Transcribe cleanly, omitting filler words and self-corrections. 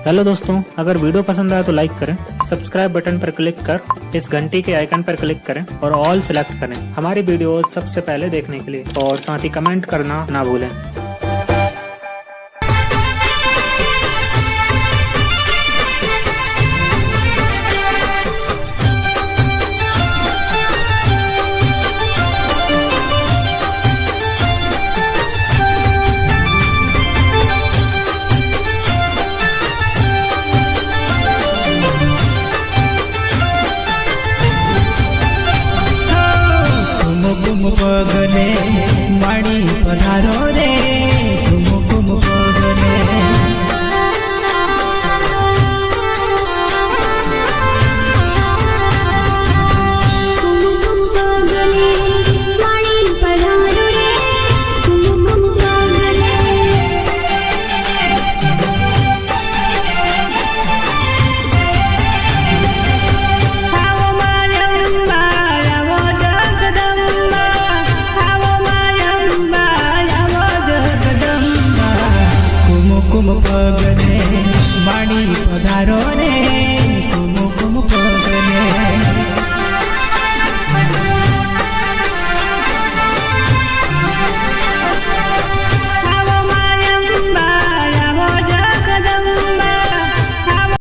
Hello दोस्तों, अगर video पसंद आया तो लाइक करें, सब्सक्राइब बटन पर क्लिक कर इस घंटी के आइकन पर क्लिक करें और ऑल सिलेक्ट करें हमारी वीडियो सबसे पहले देखने के लिए, और साथ ही कमेंट करना ना भूलें। पगले माड़ी पधारो रे कुम पगले माड़ी पधारो रे कुम पगले आओ मायम्बा आओ जगदम्बा कुम पगले माड़ी पधारो रे